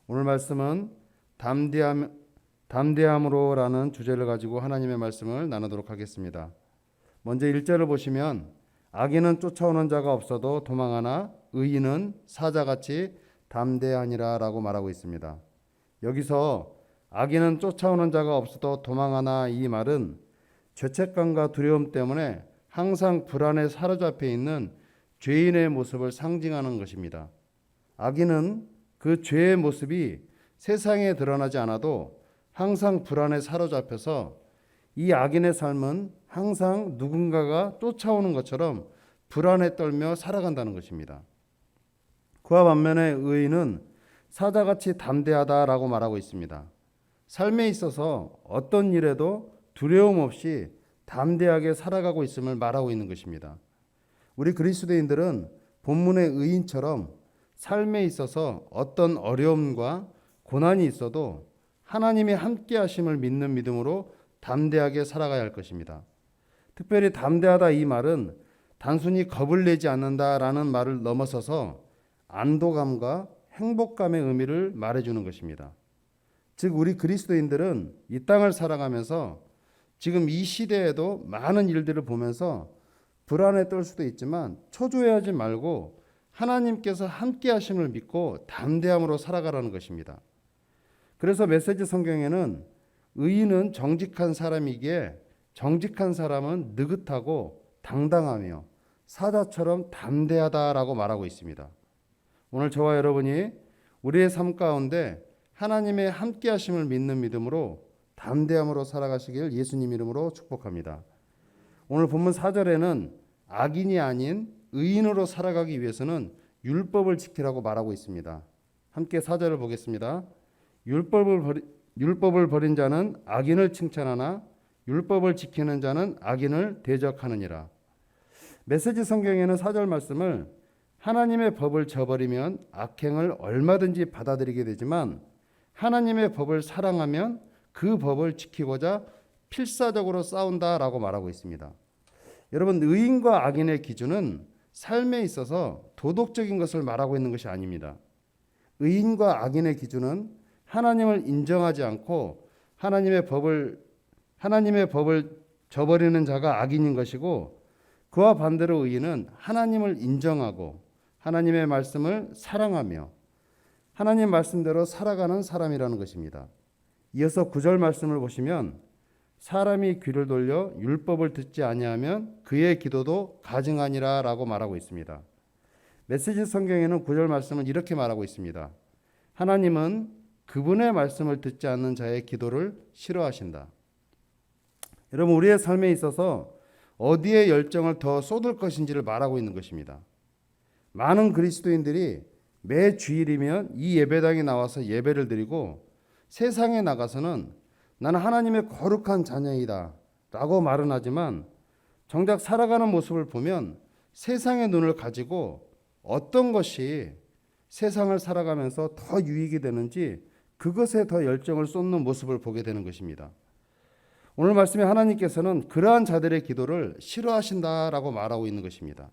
오늘 말씀은 담대함으로라는 주제를 가지고 하나님의 말씀을 나누도록 하겠습니다. 먼저 1절을 보시면 악인은 쫓아오는 자가 없어도 도망하나 의인은 사자같이 담대하니라 라고 말하고 있습니다. 여기서 악인은 쫓아오는 자가 없어도 도망하나 이 말은 죄책감과 두려움 때문에 항상 불안에 사로잡혀 있는 죄인의 모습을 상징하는 것입니다. 악인은 그 죄의 모습이 세상에 드러나지 않아도 항상 불안에 사로잡혀서 이 악인의 삶은 항상 누군가가 쫓아오는 것처럼 불안에 떨며 살아간다는 것입니다. 그와 반면에 의인은 사자같이 담대하다라고 말하고 있습니다. 삶에 있어서 어떤 일에도 두려움 없이 담대하게 살아가고 있음을 말하고 있는 것입니다. 우리 그리스도인들은 본문의 의인처럼 삶에 있어서 어떤 어려움과 고난이 있어도 하나님의 함께 하심을 믿는 믿음으로 담대하게 살아가야 할 것입니다. 특별히 담대하다 이 말은 단순히 겁을 내지 않는다라는 말을 넘어서서 안도감과 행복감의 의미를 말해주는 것입니다. 즉 우리 그리스도인들은 이 땅을 살아가면서 지금 이 시대에도 많은 일들을 보면서 불안에 떨 수도 있지만 초조해하지 말고 하나님께서 함께 하심을 믿고 담대함으로 살아가라는 것입니다. 그래서 메시지 성경에는 의인은 정직한 사람이기에 정직한 사람은 느긋하고 당당하며 사자처럼 담대하다라고 말하고 있습니다. 오늘 저와 여러분이 우리의 삶 가운데 하나님의 함께 하심을 믿는 믿음으로 담대함으로 살아가시길 예수님 이름으로 축복합니다. 오늘 본문 4절에는 악인이 아닌 의인으로 살아가기 위해서는 율법을 지키라고 말하고 있습니다. 함께 4절을 보겠습니다. 율법을 버린 자는 악인을 칭찬하나 율법을 지키는 자는 악인을 대적하느니라. 메시지 성경에는 4절 말씀을 하나님의 법을 저버리면 악행을 얼마든지 받아들이게 되지만 하나님의 법을 사랑하면 그 법을 지키고자 필사적으로 싸운다라고 말하고 있습니다. 여러분, 의인과 악인의 기준은 삶에 있어서 도덕적인 것을 말하고 있는 것이 아닙니다. 의인과 악인의 기준은 하나님을 인정하지 않고 하나님의 법을 저버리는 자가 악인인 것이고, 그와 반대로 의인은 하나님을 인정하고 하나님의 말씀을 사랑하며 하나님 말씀대로 살아가는 사람이라는 것입니다. 이어서 9절 말씀을 보시면 사람이 귀를 돌려 율법을 듣지 아니하면 그의 기도도 가증하니라 라고 말하고 있습니다. 메시지 성경에는 9절 말씀을 이렇게 말하고 있습니다. 하나님은 그분의 말씀을 듣지 않는 자의 기도를 싫어하신다. 여러분, 우리의 삶에 있어서 어디에 열정을 더 쏟을 것인지를 말하고 있는 것입니다. 많은 그리스도인들이 매 주일이면 이 예배당에 나와서 예배를 드리고 세상에 나가서는 나는 하나님의 거룩한 자녀이다 라고 말은 하지만 정작 살아가는 모습을 보면 세상의 눈을 가지고 어떤 것이 세상을 살아가면서 더 유익이 되는지 그것에 더 열정을 쏟는 모습을 보게 되는 것입니다. 오늘 말씀에 하나님께서는 그러한 자들의 기도를 싫어하신다라고 말하고 있는 것입니다.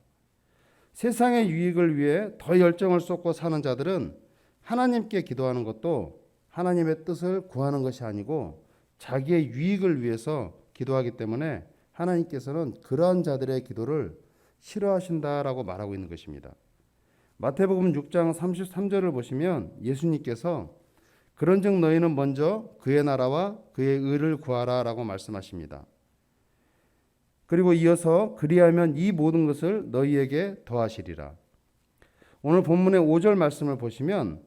세상의 유익을 위해 더 열정을 쏟고 사는 자들은 하나님께 기도하는 것도 하나님의 뜻을 구하는 것이 아니고 자기의 유익을 위해서 기도하기 때문에 하나님께서는 그러한 자들의 기도를 싫어하신다라고 말하고 있는 것입니다. 마태복음 6장 33절을 보시면 예수님께서 그런즉 너희는 먼저 그의 나라와 그의 의를 구하라 라고 말씀하십니다. 그리고 이어서 그리하면 이 모든 것을 너희에게 더하시리라. 오늘 본문의 5절 말씀을 보시면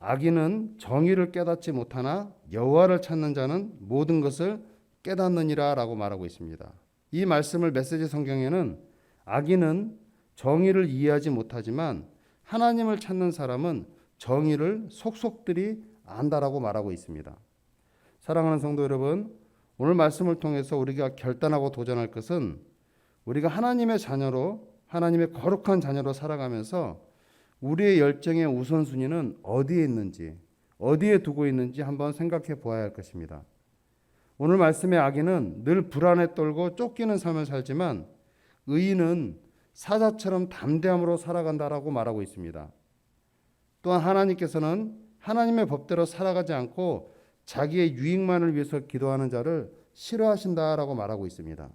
악인은 정의를 깨닫지 못하나 여호와를 찾는 자는 모든 것을 깨닫느니라 라고 말하고 있습니다. 이 말씀을 메시지 성경에는 악인은 정의를 이해하지 못하지만 하나님을 찾는 사람은 정의를 속속들이 안다라고 말하고 있습니다. 사랑하는 성도 여러분, 오늘 말씀을 통해서 우리가 결단하고 도전할 것은 우리가 하나님의 자녀로, 하나님의 거룩한 자녀로 살아가면서 우리의 열정의 우선순위는 어디에 있는지, 어디에 두고 있는지 한번 생각해 보아야 할 것입니다. 오늘 말씀의 악인은 늘 불안에 떨고 쫓기는 삶을 살지만 의인은 사자처럼 담대함으로 살아간다라고 말하고 있습니다. 또한 하나님께서는 하나님의 법대로 살아가지 않고 자기의 유익만을 위해서 기도하는 자를 싫어하신다라고 말하고 있습니다.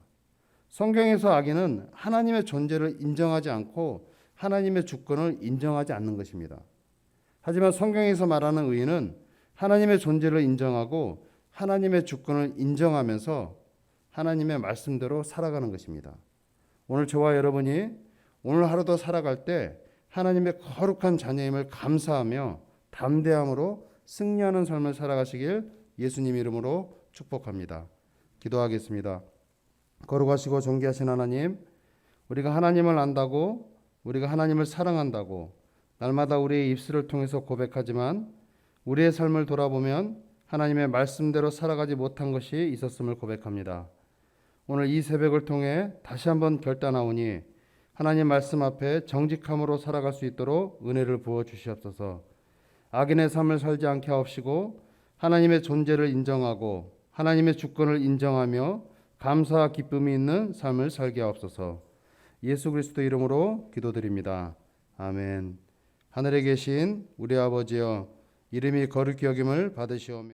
성경에서 악인은 하나님의 존재를 인정하지 않고 하나님의 주권을 인정하지 않는 것입니다. 하지만 성경에서 말하는 의인은 하나님의 존재를 인정하고 하나님의 주권을 인정하면서 하나님의 말씀대로 살아가는 것입니다. 오늘 저와 여러분이 오늘 하루도 살아갈 때 하나님의 거룩한 자녀임을 감사하며 담대함으로 승리하는 삶을 살아가시길 예수님 이름으로 축복합니다. 기도하겠습니다. 거룩하시고 존귀하신 하나님, 우리가 하나님을 안다고, 우리가 하나님을 사랑한다고 날마다 우리의 입술을 통해서 고백하지만 우리의 삶을 돌아보면 하나님의 말씀대로 살아가지 못한 것이 있었음을 고백합니다. 오늘 이 새벽을 통해 다시 한번 결단하오니 하나님 말씀 앞에 정직함으로 살아갈 수 있도록 은혜를 부어 주시옵소서. 악인의 삶을 살지 않게 하옵시고 하나님의 존재를 인정하고 하나님의 주권을 인정하며 감사와 기쁨이 있는 삶을 살게 하옵소서. 예수 그리스도 이름으로 기도드립니다. 아멘. 하늘에 계신 우리 아버지여, 이름이 거룩히 여김을 받으시오며